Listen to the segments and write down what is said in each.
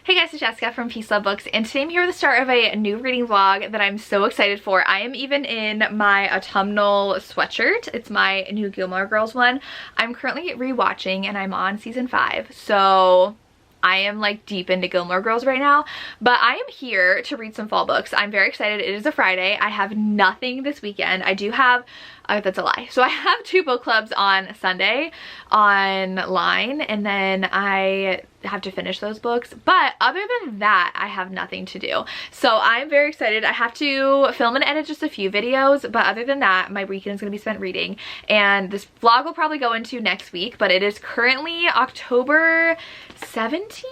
Hey guys, it's Jessica from Peace Love Books, and today I'm here with the start of a new reading vlog that I'm so excited for. I am even in my autumnal sweatshirt. It's my new Gilmore Girls one. I'm currently rewatching and I'm on season 5, so I am like deep into Gilmore Girls right now, but I am here to read some fall books. I'm very excited. It is a Friday. I have nothing this weekend. I do have, that's a lie. So I have 2 book clubs on Sunday online, and then I have to finish those books. But other than that, I have nothing to do. So I'm very excited. I have to film and edit just a few videos, but other than that, my weekend is going to be spent reading. And this vlog will probably go into next week, but it is currently October 17th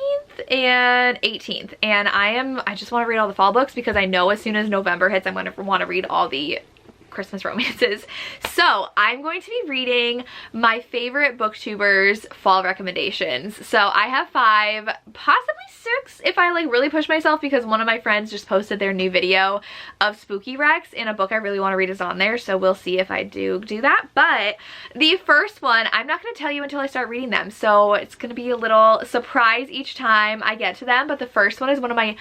and 18th. And I just want to read all the fall books because I know as soon as November hits, I'm going to want to read all the Christmas romances. So I'm going to be reading my favorite Booktubers fall recommendations. So I have 5, possibly 6 if I like really push myself, because one of my friends just posted their new video of Spooky Rex, and a book I really want to read is on there, so we'll see if I do that. But the first one, I'm not going to tell you until I start reading them, so it's going to be a little surprise each time I get to them. But the first one is one of my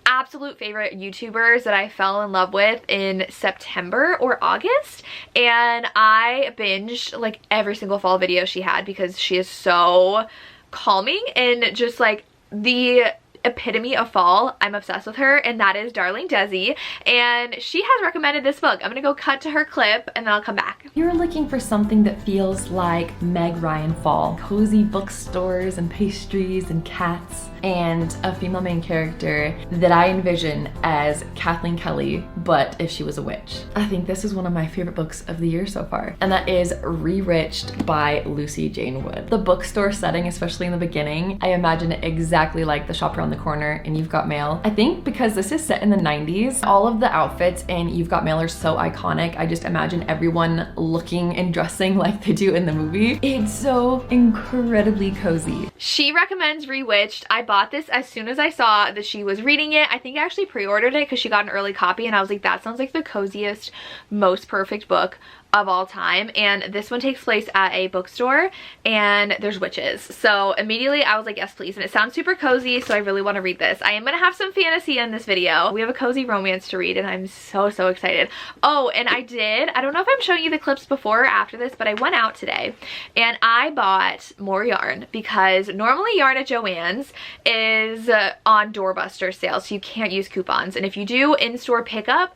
absolute favorite YouTubers that I fell in love with in September or August, and I binged like every single fall video she had because she is so calming and just like the epitome of fall. I'm obsessed with her, and that is darling Desi, and she has recommended this book. I'm gonna go cut to her clip and then I'll come back. You're looking for something that feels like Meg Ryan fall. Cozy bookstores and pastries and cats and a female main character that I envision as Kathleen Kelly, but if she was a witch. I think this is one of my favorite books of the year so far, and that is Rewitched by Lucy Jane Wood. The bookstore setting, especially in the beginning, I imagine it exactly like the shop around the corner and You've Got Mail. I think because this is set in the 90s, all of the outfits in You've Got Mail are so iconic. I just imagine everyone looking and dressing like they do in the movie. It's so incredibly cozy. She recommends Rewitched. I bought this as soon as I saw that she was reading it. I think I actually pre-ordered it because she got an early copy, and I was like, that sounds like the coziest, most perfect book of all time. And this one takes place at a bookstore and there's witches, so immediately I was like, yes please, and it sounds super cozy, so I really want to read this. I am gonna have some fantasy in this video. We have a cozy romance to read and I'm so excited. Oh, and I don't know if I'm showing you the clips before or after this, but I went out today and I bought more yarn because normally yarn at Joann's is on doorbuster sale, so you can't use coupons, and if you do in-store pickup,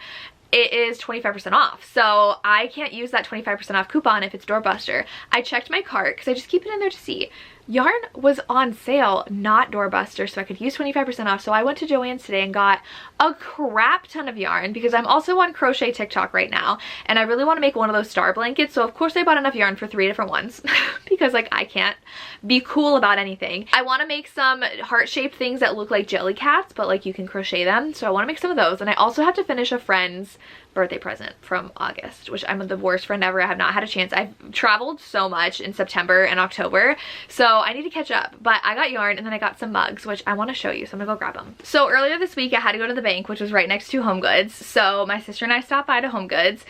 it is 25% off. So I can't use that 25% off coupon if it's doorbuster. I checked my cart because I just keep it in there to see. Yarn was on sale, not doorbuster, so I could use 25% off. So I went to Joann's today and got a crap ton of yarn because I'm also on Crochet TikTok right now, and I really want to make one of those star blankets. So of course I bought enough yarn for 3 different ones because like I can't be cool about anything. I want to make some heart-shaped things that look like jelly cats, but like you can crochet them. So I want to make some of those, and I also have to finish a friend's birthday present from August, which I'm the worst friend ever. I have not had a chance. I've traveled so much in September and October, so I need to catch up. But I got yarn, and then I got some mugs, which I want to show you, so I'm gonna go grab them. So earlier this week I had to go to the bank, which was right next to HomeGoods, so my sister and I stopped by to HomeGoods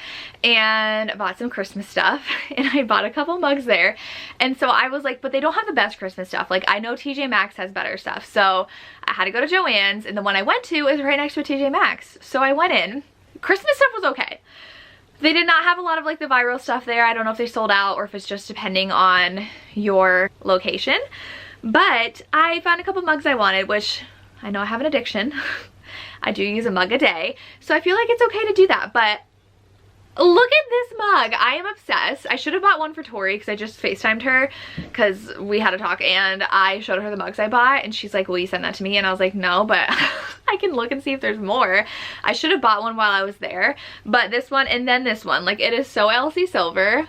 and bought some Christmas stuff, and I bought a couple mugs there. And so I was like, but they don't have the best Christmas stuff. Like, I know TJ Maxx has better stuff, so I had to go to Joann's, and the one I went to is right next to a TJ Maxx. So I went in. Christmas stuff was okay. They did not have a lot of like the viral stuff there. I don't know if they sold out or if it's just depending on your location. But I found a couple mugs I wanted, which I know I have an addiction. I do use a mug a day, so I feel like it's okay to do that. But look at this mug. I am obsessed. I should have bought one for Tori because I just FaceTimed her because we had a talk, and I showed her the mugs I bought, and she's like, will you send that to me? And I was like, no, but I can look and see if there's more. I should have bought one while I was there, but this one and then this one, like, it is so LC Silver.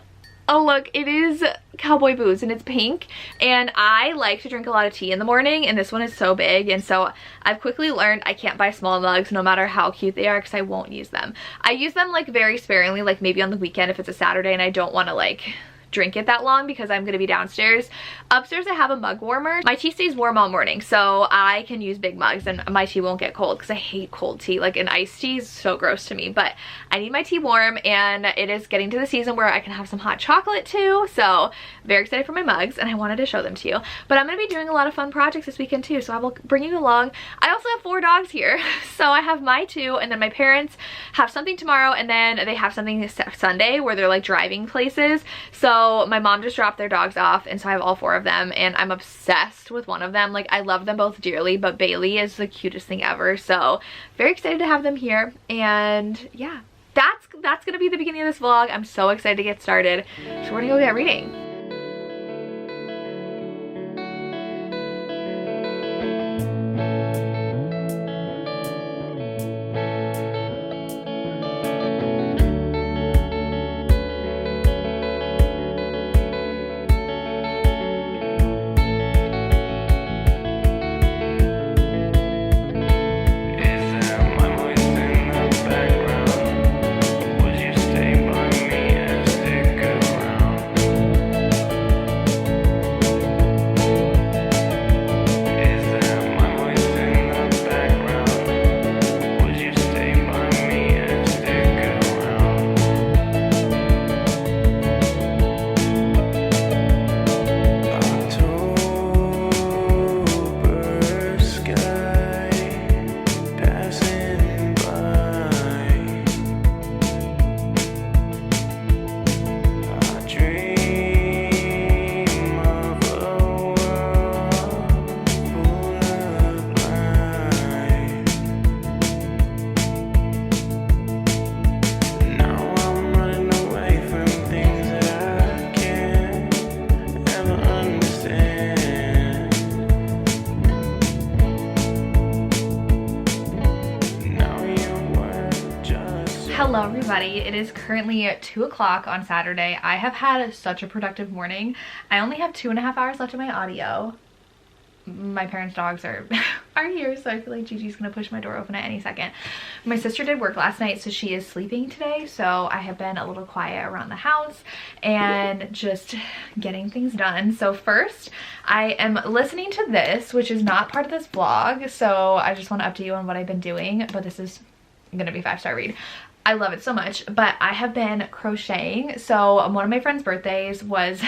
Oh look, it is cowboy boots and it's pink, and I like to drink a lot of tea in the morning, and this one is so big, and so I've quickly learned I can't buy small mugs no matter how cute they are because I won't use them. I use them like very sparingly, like maybe on the weekend if it's a Saturday and I don't want to like drink it that long because I'm gonna be downstairs. Upstairs I have a mug warmer. My tea stays warm all morning, so I can use big mugs and my tea won't get cold because I hate cold tea. Like an iced tea is so gross to me, but I need my tea warm, and it is getting to the season where I can have some hot chocolate too. So very excited for my mugs, and I wanted to show them to you. But I'm gonna be doing a lot of fun projects this weekend too, so I will bring you along. I also have 4 dogs here. So I have my 2, and then my parents have something tomorrow, and then they have something Sunday where they're like driving places. So my mom just dropped their dogs off, and so I have all 4 of them, and I'm obsessed with one of them. Like I love them both dearly, but Bailey is the cutest thing ever. So very excited to have them here, and yeah, that's gonna be the beginning of this vlog. I'm so excited to get started. So we're gonna go get reading. Hello everybody, it is currently 2 o'clock on Saturday. I have had such a productive morning. I only have 2.5 hours left of my audio. My parents' dogs are here, so I feel like Gigi's gonna push my door open at any second. My sister did work last night, so she is sleeping today, so I have been a little quiet around the house and just getting things done. So first, I am listening to this, which is not part of this vlog, so I just want to update you on what I've been doing, but this is gonna be a 5-star read. I love it so much, but I have been crocheting. So one of my friend's birthdays was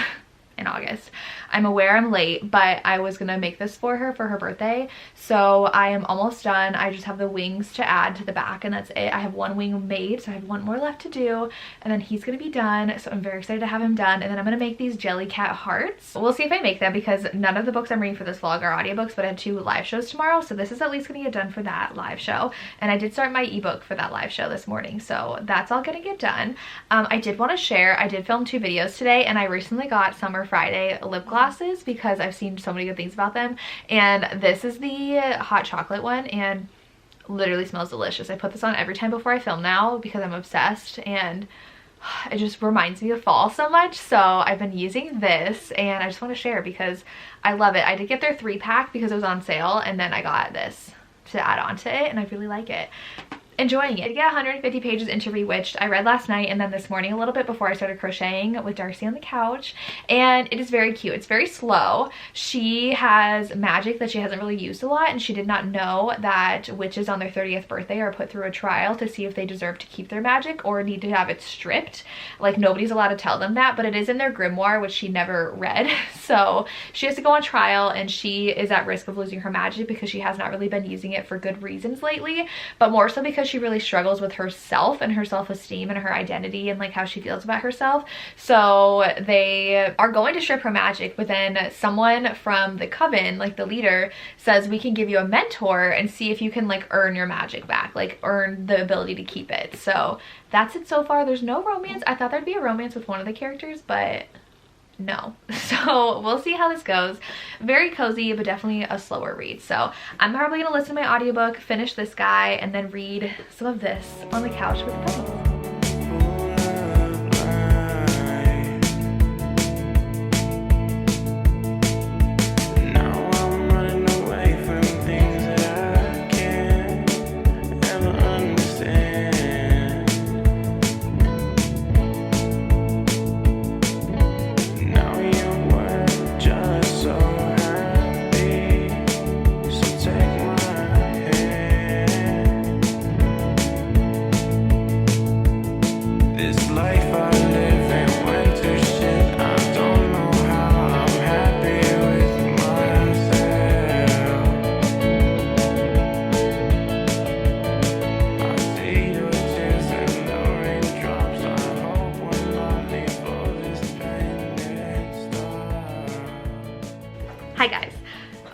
in August. I'm aware I'm late, but I was gonna make this for her birthday. So I am almost done. I just have the wings to add to the back, and that's it. I have 1 wing made, so I have 1 more left to do, and then he's gonna be done. So I'm very excited to have him done. And then I'm gonna make these jelly cat hearts. We'll see if I make them, because none of the books I'm reading for this vlog are audiobooks, but I have 2 live shows tomorrow, so this is at least gonna get done for that live show. And I did start my ebook for that live show this morning, so that's all gonna get done. I did want to share, I did film 2 videos today, and I recently got Summer Friday lip glosses because I've seen so many good things about them, and this is the hot chocolate one, and literally smells delicious. I put this on every time before I film now because I'm obsessed, and it just reminds me of fall so much. So I've been using this, and I just want to share because I love it. I did get their 3-pack because it was on sale, and then I got this to add on to it, and I really like it. Enjoying it. I get 150 pages into Rewitched. I read last night and then this morning a little bit before I started crocheting with Darcy on the couch, and it is very cute. It's very slow. She has magic that she hasn't really used a lot, and she did not know that witches on their 30th birthday are put through a trial to see if they deserve to keep their magic or need to have it stripped. Like, nobody's allowed to tell them that, but it is in their grimoire, which she never read. So she has to go on trial, and she is at risk of losing her magic because she has not really been using it for good reasons lately, but more so because she really struggles with herself and her self-esteem and her identity and like how she feels about herself. So they are going to strip her magic, but then someone from the coven, like the leader, says we can give you a mentor and see if you can like earn your magic back, like earn the ability to keep it. So that's it so far. There's no romance. I thought there'd be a romance with one of the characters, but no. So we'll see how this goes. Very cozy, but definitely a slower read. So I'm probably gonna listen to my audiobook, finish this guy, and then read some of this on the couch with the puppies.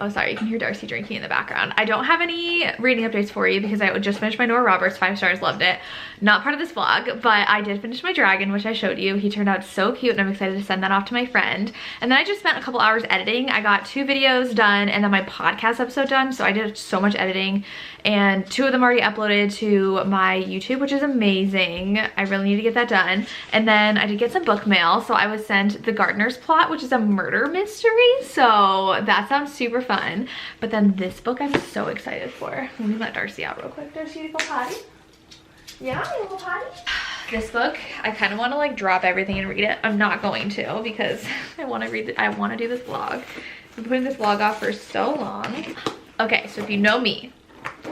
Oh, sorry, you can hear Darcy drinking in the background. I don't have any reading updates for you because I just finished my Nora Roberts, 5 stars, loved it. Not part of this vlog, but I did finish my dragon, which I showed you. He turned out so cute and I'm excited to send that off to my friend. And then I just spent a couple hours editing. I got 2 videos done and then my podcast episode done. So I did so much editing and 2 of them already uploaded to my YouTube, which is amazing. I really need to get that done. And then I did get some book mail. So I was sent The Gardener's Plot, which is a murder mystery. So that sounds super fun. But then this book I'm so excited for. Let me let Darcy out real quick. Darcy, you go potty? Yeah, you go potty? This book, I kind of want to like drop everything and read it. I'm not going to because I want to read it. I want to do this vlog. I'm putting this vlog off for so long. Okay, so if you know me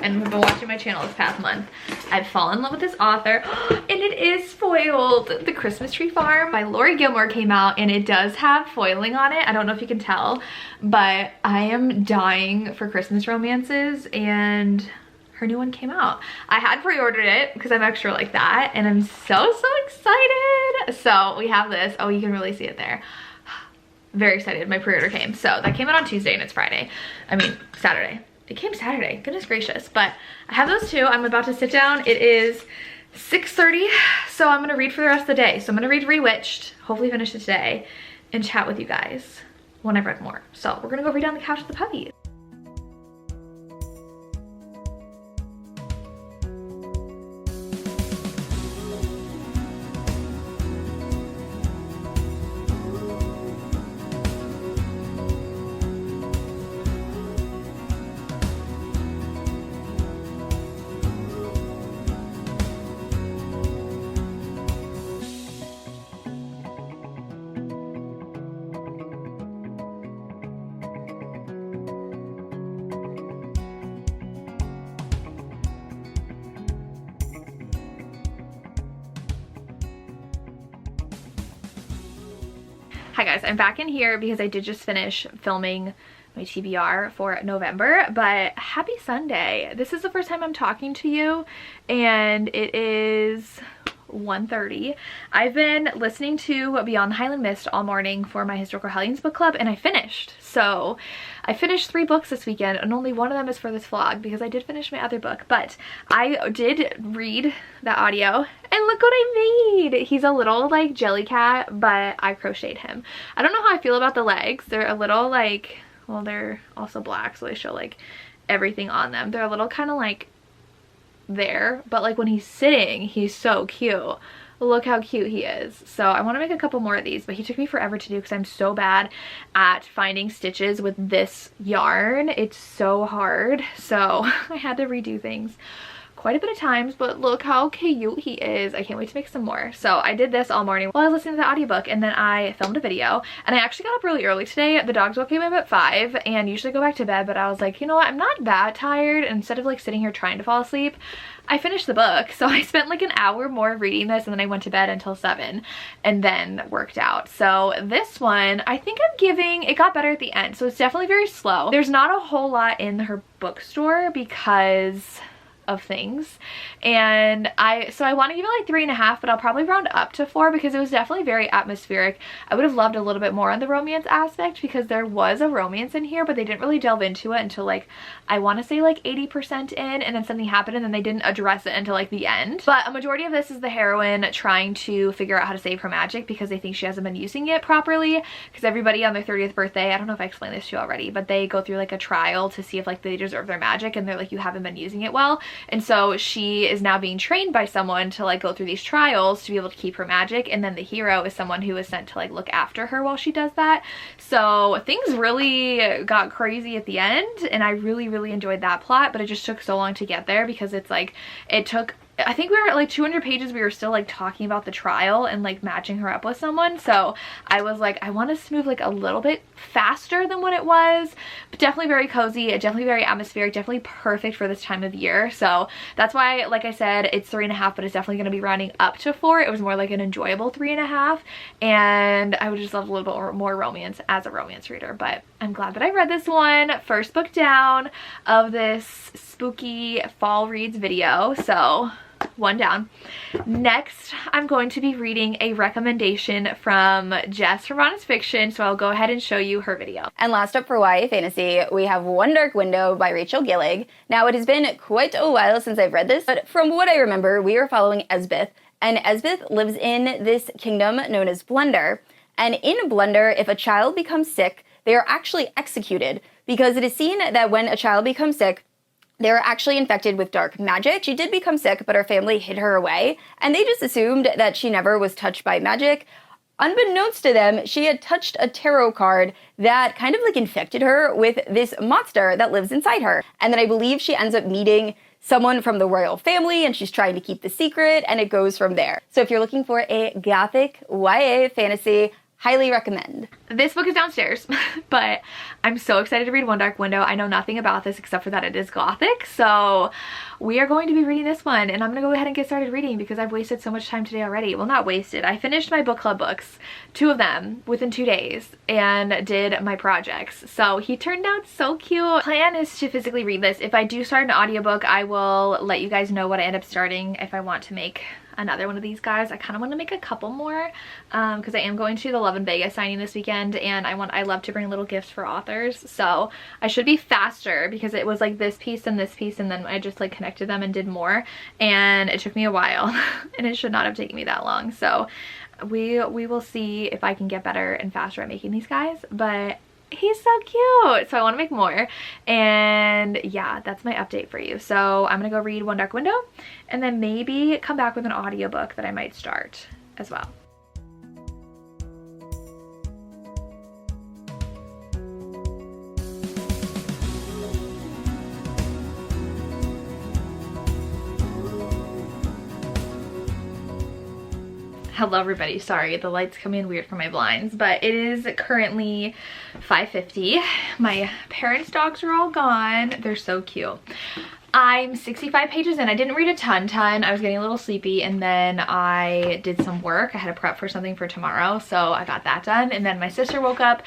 and have been watching my channel this past month, I've fallen in love with this author and it is foiled. The Christmas Tree Farm by Lori Gilmore came out and it does have foiling on it. I don't know if you can tell, but I am dying for Christmas romances and her new one came out. I had pre-ordered it because I'm extra like that and I'm so excited. So we have this. Oh, you can really see it there. Very excited. My pre-order came. So that came out on Tuesday and it's Friday. I mean, Saturday. It came Saturday, goodness gracious. But I have those 2. I'm about to sit down. It is 6:30, so I'm gonna read for the rest of the day. So I'm gonna read Rewitched, hopefully finish it today, and chat with you guys when I've read more. So we're gonna go read on the couch with the puppies. Hi guys, I'm back in here because I did just finish filming my TBR for November, but happy Sunday. This is the first time I'm talking to you and it is 1:30. I've been listening to Beyond the Highland Mist all morning for my Historical Hellions book club and I finished. So I finished 3 books this weekend and only one of them is for this vlog because I did finish my other book, but I did read the audio and look what I made. He's a little like jelly cat, but I crocheted him. I don't know how I feel about the legs. They're a little like, well, they're also black, so they show like everything on them. They're a little kind of like there, but like when he's sitting, he's so cute. Look how cute he is. So I want to make a couple more of these, but he took me forever to do because I'm so bad at finding stitches with this yarn. It's so hard. So I had to redo things quite a bit of times, but look how cute he is. I can't wait to make some more. So I did this all morning while I was listening to the audiobook and then I filmed a video and I actually got up really early today. The dogs woke me up at 5 and usually go back to bed, but I was like, you know what, I'm not that tired. And instead of like sitting here trying to fall asleep, I finished the book. So I spent like an hour more reading this and then I went to bed until 7 and then worked out. So this one, I think I'm giving, it got better at the end. So it's definitely very slow. There's not a whole lot in her bookstore because of things, and I want to give it like 3.5, but I'll probably round up to 4 because it was definitely very atmospheric. I would have loved a little bit more on the romance aspect because there was a romance in here, but they didn't really delve into it until like, I want to say like 80% in, and then something happened and then they didn't address it until like the end. But a majority of this is the heroine trying to figure out how to save her magic because they think she hasn't been using it properly, because everybody on their 30th birthday, I don't know if I explained this to you already, but they go through like a trial to see if like they deserve their magic, and they're like, you haven't been using it well. And so she is now being trained by someone to like go through these trials to be able to keep her magic, and then the hero is someone who is sent to like look after her while she does that. So things really got crazy at the end, and I really enjoyed that plot, but it just took so long to get there because it's like, it took, I think we were at like 200 pages, we were still like talking about the trial and like matching her up with someone. So I was like, I want to move like a little bit faster than what it was, but definitely very cozy, definitely very atmospheric, definitely perfect for this time of year. So that's why, like I said, it's 3.5, but it's definitely going to be rounding up to 4. It was more like an enjoyable 3.5, and I would just love a little bit more romance as a romance reader. But I'm glad that I read this one. First book down of this spooky fall reads video. So one down. Next, I'm going to be reading a recommendation from Jess from Honest Fiction, so I'll go ahead and show you her video. And last up for YA Fantasy, we have One Dark Window by Rachel Gillig. Now, it has been quite a while since I've read this, but from what I remember, we are following Esbeth, and Esbeth lives in this kingdom known as Blunder. And in Blunder, if a child becomes sick, they are actually executed, because it is seen that when a child becomes sick, they're actually infected with dark magic. She did become sick, but her family hid her away, and they just assumed that she never was touched by magic. Unbeknownst to them, she had touched a tarot card that kind of like infected her with this monster that lives inside her. And then I believe she ends up meeting someone from the royal family, and she's trying to keep the secret, and it goes from there. So if you're looking for a gothic YA fantasy, highly recommend. This book is downstairs, but I'm so excited to read One Dark Window. I know nothing about this except for that it is gothic, so we are going to be reading this one, and I'm gonna go ahead and get started reading because I've wasted so much time today already. Well, not wasted. I finished my book club books, 2 of them, within 2 days, and did my projects. So he turned out so cute. Plan is to physically read this. If I do start an audiobook, I will let you guys know what I end up starting if I want to make another one of these guys. I kind of want to make a couple more because I am going to the Love in Vegas signing this weekend, and I love to bring little gifts for authors, so I should be faster because it was like this piece and then I just like connected them and did more, and it took me a while and it should not have taken me that long. So we will see if I can get better and faster at making these guys, but he's so cute, so I want to make more. And yeah, that's my update for you. So I'm gonna go read One Dark Window and then maybe come back with an audiobook that I might start as well. Hello everybody, sorry the lights come in weird from my blinds, but it is currently 5:50. My parents' dogs are all gone. They're so cute. I'm 65 pages in. I didn't read a ton. I was getting a little sleepy, and then I did some work. I had to prep for something for tomorrow, so I got that done. And then my sister woke up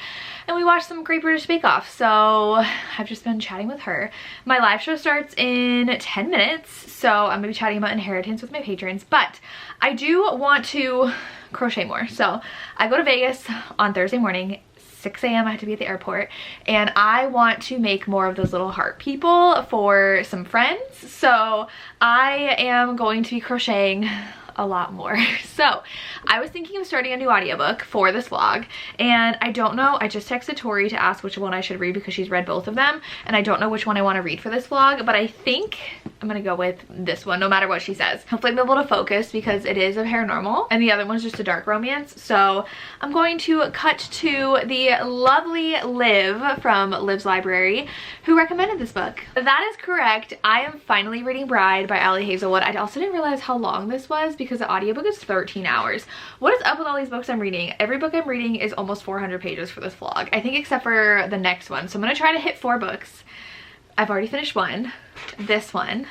and we watched some Great British Bake Off, so I've just been chatting with her. My live show starts in 10 minutes, so I'm gonna be chatting about inheritance with my patrons, but I do want to crochet more. So I go to Vegas on Thursday morning, 6 a.m. I have to be at the airport, and I want to make more of those little heart people for some friends. So I am going to be crocheting a lot more. So I was thinking of starting a new audiobook for this vlog, and I don't know, I just texted Tori to ask which one I should read because she's read both of them, and I don't know which one I want to read for this vlog, but I think I'm gonna go with this one no matter what she says. Hopefully I'm able to focus because it is a paranormal and the other one's just a dark romance. So I'm going to cut to the lovely Liv from Liv's Library, who recommended this book. That is correct. I am finally reading Bride by Ali Hazelwood. I also didn't realize how long this was because the audiobook is 13 hours. What is up with all these books I'm reading? Every book I'm reading is almost 400 pages for this vlog, I think, except for the next one. So I'm gonna try to hit 4 books. I've already finished one, this one,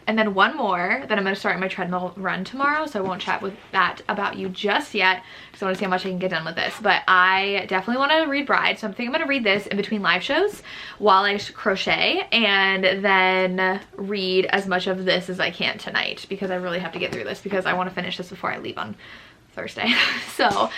and then one more that I'm going to start my treadmill run tomorrow, so I won't chat with that about you just yet because I want to see how much I can get done with this. But I definitely want to read Bride, so I'm thinking I'm going to read this in between live shows while I crochet, and then read as much of this as I can tonight because I really have to get through this because I want to finish this before I leave on Thursday. So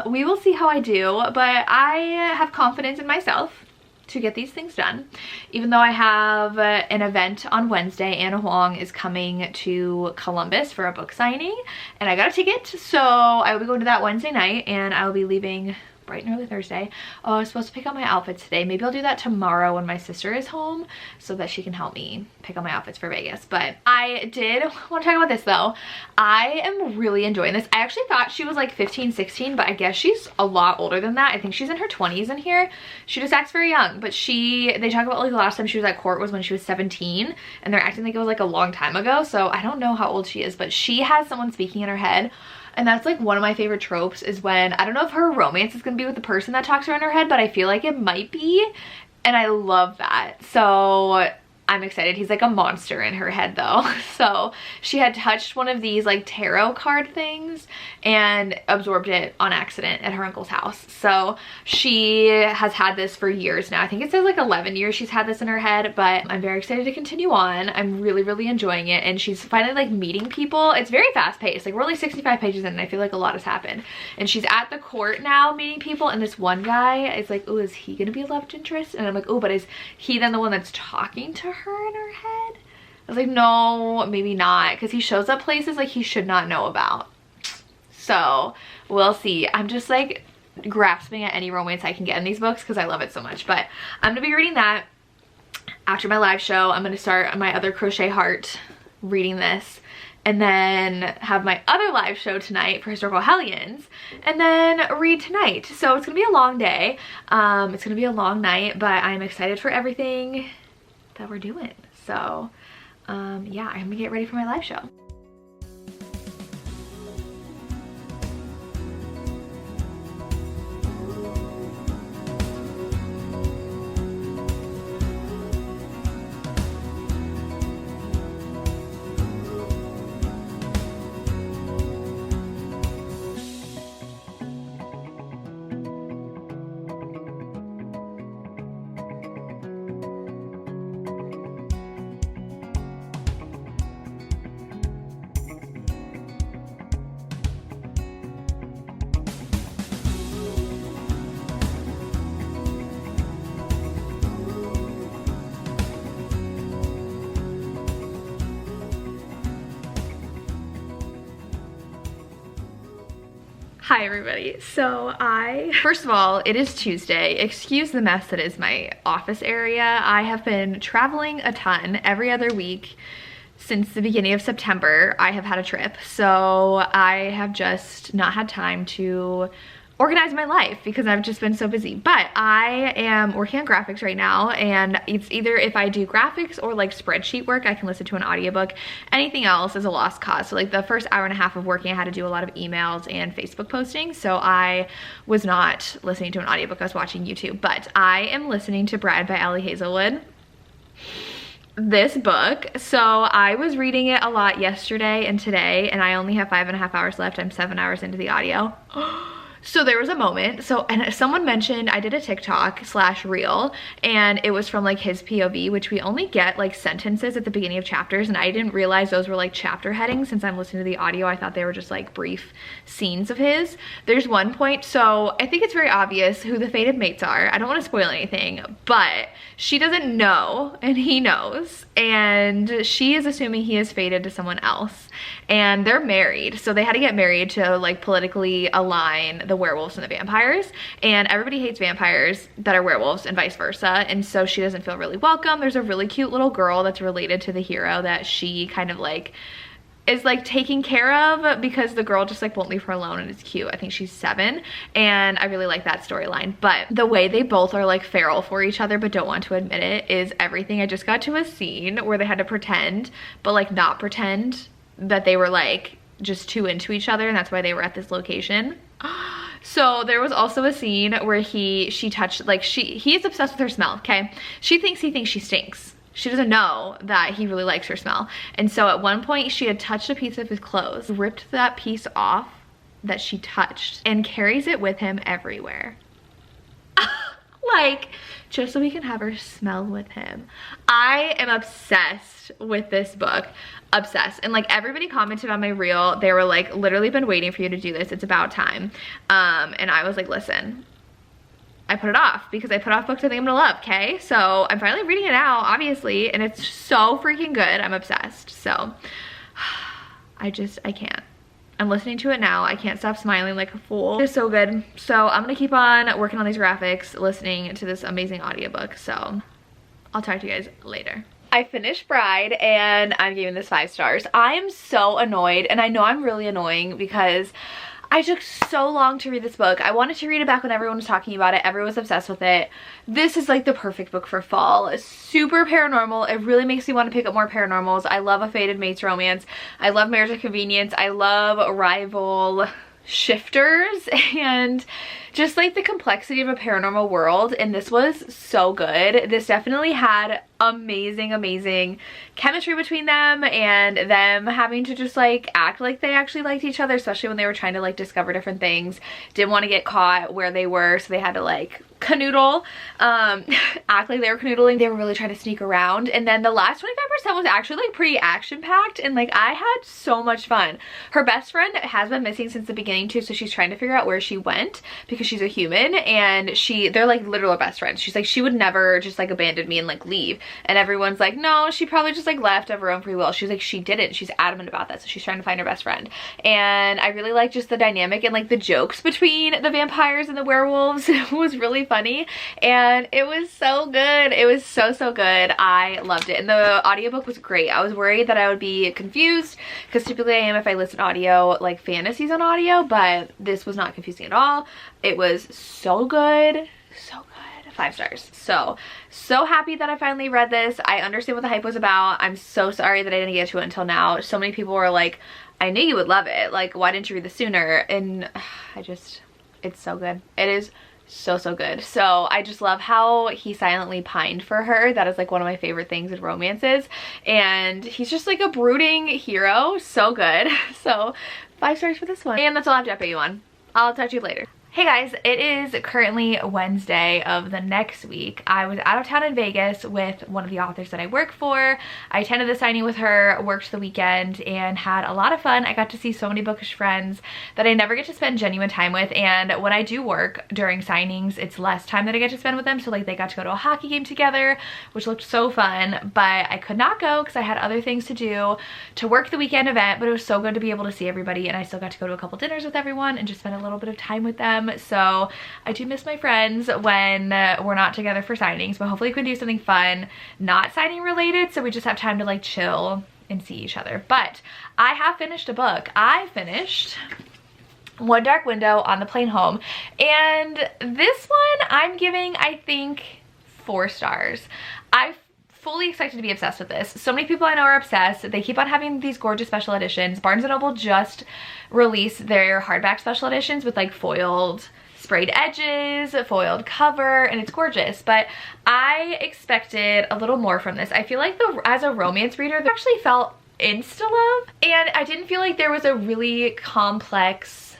we will see how I do, but I have confidence in myself to get these things done. Even though I have an event on Wednesday, Anna Huang is coming to Columbus for a book signing, and I got a ticket, so I will be going to that Wednesday night, and I will be leaving bright and early Thursday. Oh, I was supposed to pick out my outfits today. Maybe I'll do that tomorrow when my sister is home so that she can help me pick out my outfits for Vegas. But I did want to talk about this though. I am really enjoying this. I actually thought she was like 15, 16, but I guess she's a lot older than that. I think she's in her 20s in here. She just acts very young, but they talk about like the last time she was at court was when she was 17, and they're acting like it was like a long time ago. So I don't know how old she is, but she has someone speaking in her head. And that's like one of my favorite tropes, is when, I don't know if her romance is gonna be with the person that talks around her head, but I feel like it might be, and I love that. So I'm excited. He's like a monster in her head though. So she had touched one of these like tarot card things and absorbed it on accident at her uncle's house. So she has had this for years now. I think it says like 11 years she's had this in her head, but I'm very excited to continue on. I'm really, really enjoying it. And she's finally like meeting people. It's very fast paced. Like we're only 65 pages in and I feel like a lot has happened. And she's at the court now meeting people, and this one guy is like, oh, is he gonna be a love interest? And I'm like, oh, but is he then the one that's talking to her in her head? I was like, no, maybe not, because he shows up places like he should not know about. So we'll see. I'm just like grasping at any romance I can get in these books because I love it so much. But I'm gonna be reading that after my live show. I'm gonna start my other Crochet Heart reading this, and then have my other live show tonight for Historical Hellions, and then read tonight. So it's gonna be a long day. It's gonna be a long night, but I'm excited for everything that we're doing. So yeah, I'm gonna get ready for my live show. Hi everybody. So first of all, it is Tuesday. Excuse the mess that is my office area. I have been traveling a ton every other week since the beginning of September. I have had a trip, so I have just not had time to organize my life because I've just been so busy. But I am working on graphics right now, and it's either if I do graphics or like spreadsheet work, I can listen to an audiobook. Anything else is a lost cause. So like the first hour and a half of working, I had to do a lot of emails and Facebook posting, so I was not listening to an audiobook, I was watching YouTube. But I am listening to Bride by Ali Hazelwood, this book. So I was reading it a lot yesterday and today, and I only have 5.5 hours left. I'm 7 hours into the audio. So there was a moment, and someone mentioned, I did a TikTok / reel, and it was from like his POV, which we only get like sentences at the beginning of chapters, and I didn't realize those were like chapter headings. Since I'm listening to the audio, I thought they were just like brief scenes of his. There's one point, so I think it's very obvious who the fated mates are. I don't want to spoil anything, but she doesn't know, and he knows, and she is assuming he is fated to someone else, and they're married, so they had to get married to like politically align the werewolves and the vampires, and everybody hates vampires that are werewolves and vice versa, and so she doesn't feel really welcome. There's a really cute little girl that's related to the hero that she kind of like is like taking care of because the girl just like won't leave her alone, and it's cute. I think she's 7, and I really like that storyline. But the way they both are like feral for each other but don't want to admit it is everything. I just got to a scene where they had to pretend but like not pretend that they were like just too into each other, and that's why they were at this location. So there was also a scene where she touched, like he is obsessed with her smell, okay? He thinks she stinks. She doesn't know that he really likes her smell. And so at one point she had touched a piece of his clothes, ripped that piece off that she touched, and carries it with him everywhere. Like, just so he can have her smell with him. I am obsessed with this book. Obsessed. And like everybody commented on my reel, they were like, literally been waiting for you to do this, it's about time. And I was like, listen, I put it off because I put off books I think I'm gonna love, okay? So I'm finally reading it now, obviously, and it's so freaking good. I'm obsessed. So I can't. I'm listening to it now. I can't stop smiling like a fool. It's so good. So I'm gonna keep on working on these graphics, listening to this amazing audiobook. So I'll talk to you guys later. I finished Bride, and I'm giving this 5 stars. I am so annoyed, and I know I'm really annoying because I took so long to read this book. I wanted to read it back when everyone was talking about it. Everyone was obsessed with it. This is like the perfect book for fall. It's super paranormal. It really makes me want to pick up more paranormals. I love a fated mates romance. I love Marriage of Convenience. I love rival shifters and just like the complexity of a paranormal world, and this was so good. This definitely had amazing chemistry between them, and them having to just like act like they actually liked each other, especially when they were trying to like discover different things. Didn't want to get caught where they were, so they had to like canoodle, act like they were canoodling. They were really trying to sneak around. And then the last 25% was actually like pretty action-packed, and like I had so much fun. Her best friend has been missing since the beginning too, so she's trying to figure out where she went because she's a human, and they're like literal best friends. She's like, she would never just like abandon me and like leave, and everyone's like, no, she probably just like left of her own free will. She's like, she didn't. She's adamant about that, so she's trying to find her best friend. And I really like just the dynamic and like the jokes between the vampires and the werewolves. It was really funny, and it was so good. It was so good. I loved it, and the audiobook was great. I was worried that I would be confused because typically I am if I listen to audio, like fantasies on audio, but this was not confusing at all. It was so good, so good. 5 stars. So happy that I finally read this. I understand what the hype was about. I'm so sorry that I didn't get to it until now. So many people were like, I knew you would love it, like why didn't you read this sooner? And it's so good. It is so good. So I just love how he silently pined for her. That is like one of my favorite things in romances, and he's just like a brooding hero. So good. So 5 stars for this one, and that's all I have to update you on. I'll talk to you later. Hey guys, it is currently Wednesday of the next week. I was out of town in Vegas with one of the authors that I work for. I attended the signing with her, worked the weekend, and had a lot of fun. I got to see so many bookish friends that I never get to spend genuine time with, and when I do work during signings, it's less time that I get to spend with them. So like they got to go to a hockey game together, which looked so fun, but I could not go because I had other things to do to work the weekend event. But it was so good to be able to see everybody, and I still got to go to a couple dinners with everyone and just spend a little bit of time with them. So I do miss my friends when we're not together for signings, but hopefully we can do something fun, not signing related, so we just have time to like chill and see each other. But I have finished a book. I finished One Dark Window on the plane home, and this one I'm giving, I think, 4 stars. I fully expected to be obsessed with this. So many people I know are obsessed. They keep on having these gorgeous special editions. Barnes & Noble just released their hardback special editions with like foiled sprayed edges, foiled cover, and it's gorgeous. But I expected a little more from this. I feel like as a romance reader, I actually felt insta-love, and I didn't feel like there was a really complex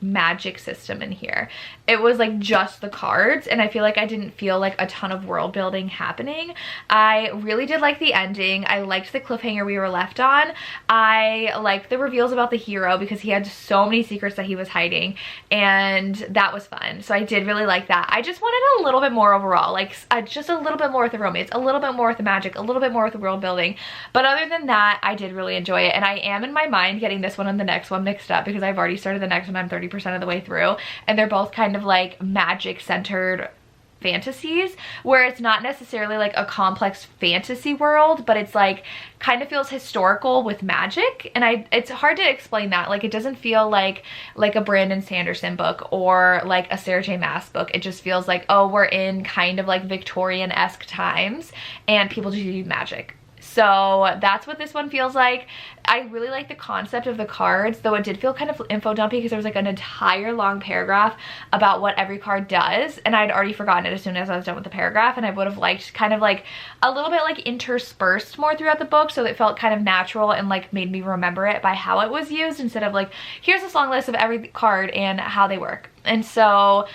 magic system in here. It was like just the cards, and I feel like I didn't feel like a ton of world building happening. I really did like the ending. I liked the cliffhanger we were left on. I liked the reveals about the hero because he had so many secrets that he was hiding, and that was fun. So I did really like that. I just wanted a little bit more overall, like just a little bit more with the romance, a little bit more with the magic, a little bit more with the world building. But other than that, I did really enjoy it, and I am in my mind getting this one and the next one mixed up because I've already started the next one. I'm 30% of the way through, and they're both kind of like magic centered fantasies where it's not necessarily like a complex fantasy world, but it's like kind of feels historical with magic. And it's hard to explain that. Like it doesn't feel like a Brandon Sanderson book or like a Sarah J Maas book. It just feels like, oh, we're in kind of like Victorian-esque times and people do magic. So that's what this one feels like. I really like the concept of the cards, though it did feel kind of info dumpy because there was like an entire long paragraph about what every card does, and I'd already forgotten it as soon as I was done with the paragraph, and I would have liked kind of like a little bit like interspersed more throughout the book so it felt kind of natural and like made me remember it by how it was used instead of like, here's this long list of every card and how they work. And so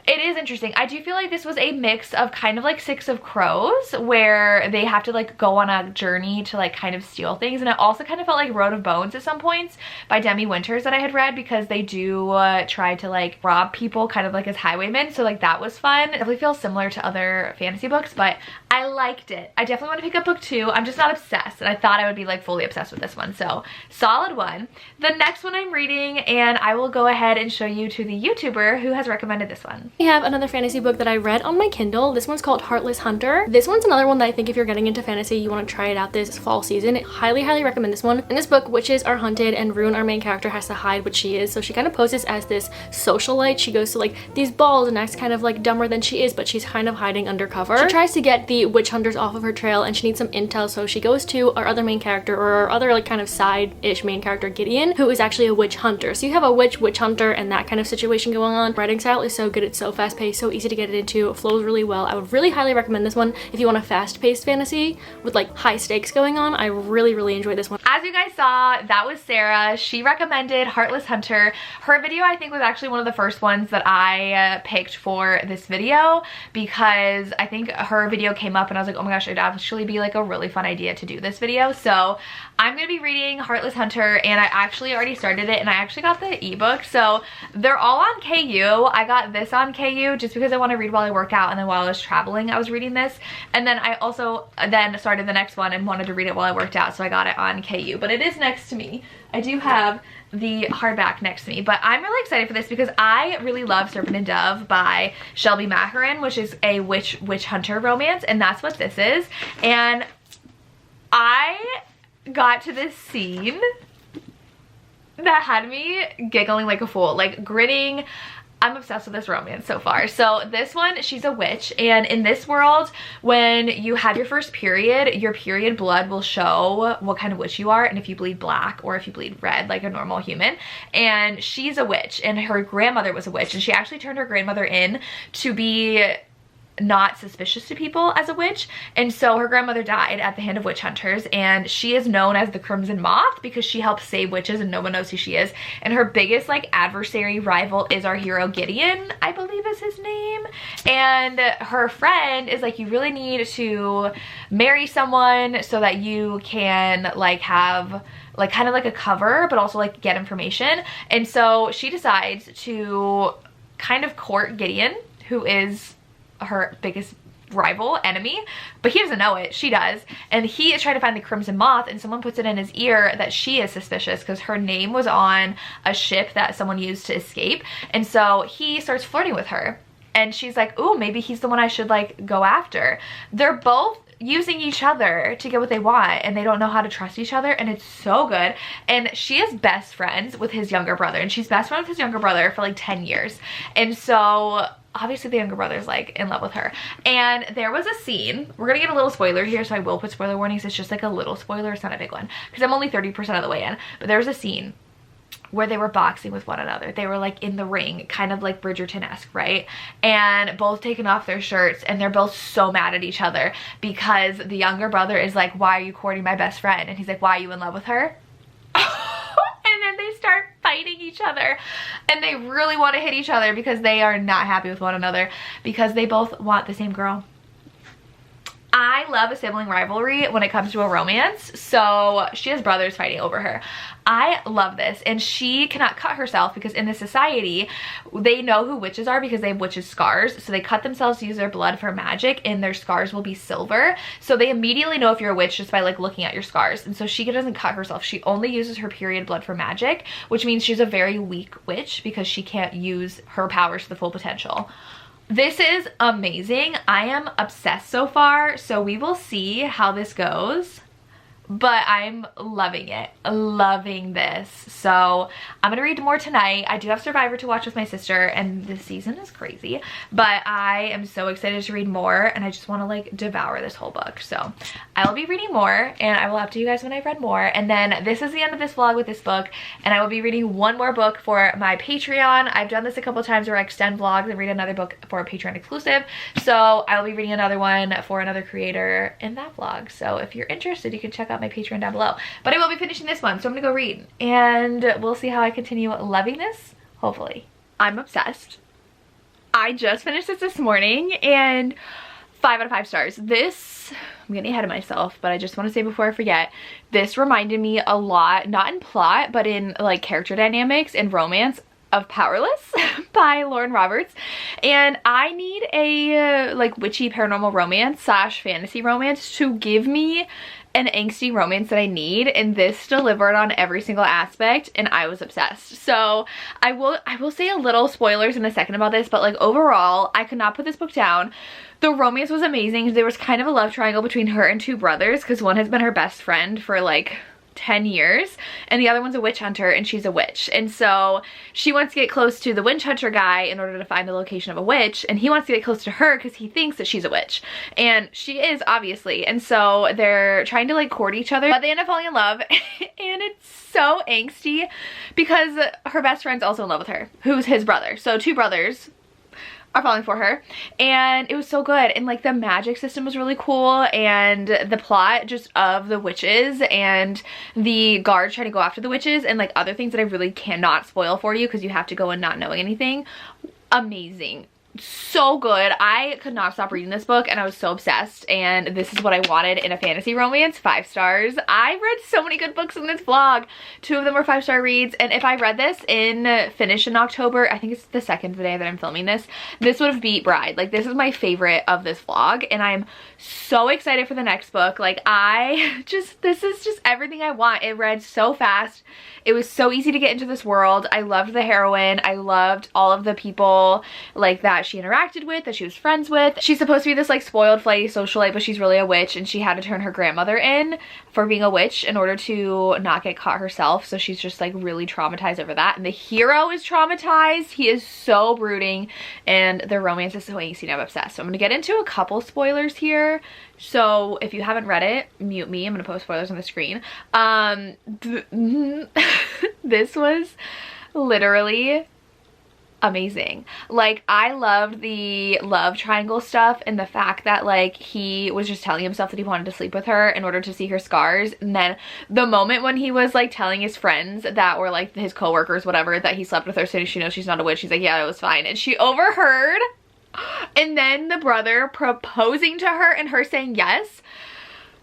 it is interesting. I do feel like this was a mix of kind of like Six of Crows where they have to like go on a journey to like kind of steal things, and it also kind of felt like Road of Bones at some points by Demi Winters that I had read because they do try to like rob people kind of like as highwaymen, so like that was fun. It definitely feels similar to other fantasy books, but I liked it. I definitely want to pick up book 2. I'm just not obsessed, and I thought I would be like fully obsessed with this one, so solid one. The next one I'm reading, and I will go ahead and show you to the YouTuber who has recommended this one. We have another fantasy book that I read on my Kindle. This one's called Heartless Hunter. This one's another one that I think if you're getting into fantasy, you want to try it out this fall season. I highly recommend this one. In this book, witches are hunted and Rune, our main character, has to hide what she is. So she kind of poses as this socialite. She goes to like these balls and acts kind of like dumber than she is, but she's kind of hiding undercover. She tries to get the the witch hunters off of her trail and she needs some intel, so she goes to our other main character, or our other like kind of side-ish main character, Gideon, who is actually a witch hunter. So you have a witch hunter and that kind of situation going on. Writing style is so good, it's so fast-paced, so easy to get it into, it flows really well. I would really highly recommend this one if you want a fast-paced fantasy with like high stakes going on. I really enjoyed this one. As you guys saw, that was Sarah. She recommended Heartless Hunter. Her video I think was actually one of the first ones that I picked for this video, because I think her video came up and I was like, oh my gosh, it'd actually be like a really fun idea to do this video. So I'm gonna be reading Heartless Hunter, and I actually already started it, and I actually got the ebook. So they're all on KU. I got this on KU just because I want to read while I work out, and then while I was traveling I was reading this, and then I also then started the next one and wanted to read it while I worked out, so I got it on KU. But it is next to me. I do have the hardback next to me, but I'm really excited for this because I really love Serpent and Dove by Shelby Macaron, which is a witch hunter romance, and that's what this is. And I got to this scene that had me giggling like a fool, like grinning. I'm obsessed with this romance so far. So this one, she's a witch, and in this world, when you have your first period, your period blood will show what kind of witch you are, and if you bleed black or if you bleed red like a normal human. And she's a witch, and her grandmother was a witch, and she actually turned her grandmother in to be not suspicious to people as a witch, and so her grandmother died at the hand of witch hunters, and she is known as the Crimson Moth because she helps save witches and no one knows who she is. And her biggest like adversary rival is our hero Gideon, I believe is his name, and her friend is like, you really need to marry someone so that you can like have like kind of like a cover but also like get information. And so she decides to kind of court Gideon, who is her biggest rival enemy, but he doesn't know it, she does, and he is trying to find the Crimson Moth, and someone puts it in his ear that she is suspicious because her name was on a ship that someone used to escape. And so he starts flirting with her, and she's like, ooh, maybe he's the one I should like go after. They're both using each other to get what they want, and they don't know how to trust each other, and it's so good. And she is best friends with his younger brother, and she's best friends with his younger brother for like 10 years. And so obviously the younger brother's like in love with her. And there was a scene, we're gonna get a little spoiler here, so I will put spoiler warnings. It's just like a little spoiler, it's not a big one because I'm only 30% of the way in. But there was a scene where they were boxing with one another. They were like in the ring, kind of like Bridgerton-esque, right? And both taking off their shirts, and they're both so mad at each other because the younger brother is like, why are you courting my best friend? And he's like, why are you in love with her? And then they start fighting each other, and they really want to hit each other because they are not happy with one another because they both want the same girl. I love a sibling rivalry when it comes to a romance. So she has brothers fighting over her. I love this, and she cannot cut herself because in this society they know who witches are because they have witches' scars, so they cut themselves to use their blood for magic, and their scars will be silver, so they immediately know if you're a witch just by like looking at your scars. And so she doesn't cut herself, she only uses her period blood for magic, which means she's a very weak witch because she can't use her powers to the full potential. This is amazing. I am obsessed so far, so we will see how this goes. But I'm loving it, loving this. So I'm gonna read more tonight. I do have Survivor to watch with my sister, and this season is crazy, but I am so excited to read more, and I just want to like devour this whole book. So I will be reading more, and I will update you guys when I've read more. And then this is the end of this vlog with this book, and I will be reading one more book for my Patreon. I've done this a couple times where I extend vlogs and read another book for a Patreon exclusive, so I will be reading another one for another creator in that vlog. So if you're interested, you can check out my Patreon down below. But I will be finishing this one, so I'm gonna go read, and we'll see how I continue loving this, hopefully. I'm obsessed. I just finished this morning, and 5 out of 5 stars. This, I'm getting ahead of myself, but I just want to say before I forget, this reminded me a lot, not in plot, but in like character dynamics and romance, of Powerless by Lauren Roberts. And I need a like witchy paranormal romance / fantasy romance to give me an angsty romance that I need, and this delivered on every single aspect, and I was obsessed. So I will say a little spoilers in a second about this, but like overall I could not put this book down. The romance was amazing. There was kind of a love triangle between her and 2 brothers because one has been her best friend for like 10 years, and the other one's a witch hunter, and she's a witch. And so she wants to get close to the witch hunter guy in order to find the location of a witch, and he wants to get close to her because he thinks that she's a witch. And she is, obviously. And so they're trying to like court each other, but they end up falling in love. And it's so angsty because her best friend's also in love with her, who's his brother. So two brothers are falling for her, and it was so good. And like the magic system was really cool, and the plot just of the witches and the guards trying to go after the witches and like other things that I really cannot spoil for you because you have to go in not knowing anything. Amazing. So good. I could not stop reading this book, and I was so obsessed, and this is what I wanted in a fantasy romance. 5 stars. I read so many good books in this vlog. 2 of them were 5-star reads, and if I read this finished in October, I think it's the second day that I'm filming this would have beat Bride. Like, this is my favorite of this vlog, and I'm so excited for the next book. Like, this is just everything I want. It read so fast. It was so easy to get into this world. I loved the heroine. I loved all of the people like that she interacted with, that she was friends with. She's supposed to be this like spoiled, flighty socialite, but she's really a witch, and she had to turn her grandmother in for being a witch in order to not get caught herself. So she's just like really traumatized over that. And the hero is traumatized. He is so brooding, and the romance is so angsty, and I'm obsessed. So I'm gonna get into a couple spoilers here. So if you haven't read it, mute me. I'm gonna post spoilers on the screen. This was literally amazing. Like, I loved the love triangle stuff, and the fact that like he was just telling himself that he wanted to sleep with her in order to see her scars, and then the moment when he was like telling his friends that were like his co-workers, whatever, that he slept with her so she knows she's not a witch, she's like, yeah, it was fine, and she overheard. And then the brother proposing to her and her saying yes.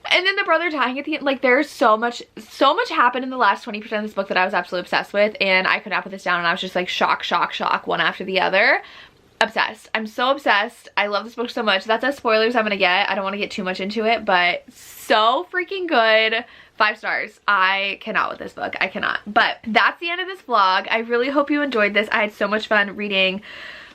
And then the brother dying at the end. Like, there's so much happened in the last 20% of this book that I was absolutely obsessed with. And I could not put this down, and I was just like shock, shock, shock, one after the other. Obsessed. I'm so obsessed. I love this book so much. That's as spoilers I'm gonna get. I don't want to get too much into it, but so freaking good. 5 stars. I cannot with this book. I cannot. But that's the end of this vlog. I really hope you enjoyed this. I had so much fun reading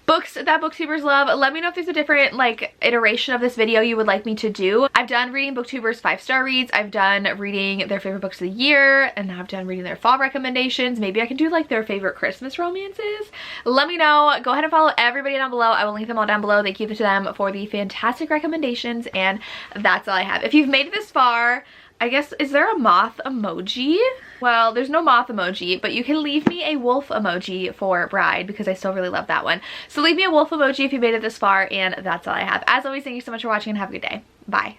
books that booktubers love. Let me know if there's a different like iteration of this video you would like me to do. I've done reading booktubers 5-star reads. I've done reading their favorite books of the year, and now I've done reading their fall recommendations. Maybe I can do like their favorite Christmas romances. Let me know. Go ahead and follow everybody down below. I will link them all down below. Thank you to them for the fantastic recommendations, and that's all I have. If you've made it this far, I guess, is there a moth emoji? Well, there's no moth emoji, but you can leave me a wolf emoji for Bride because I still really love that one. So leave me a wolf emoji if you made it this far, and that's all I have. As always, thank you so much for watching, and have a good day. Bye.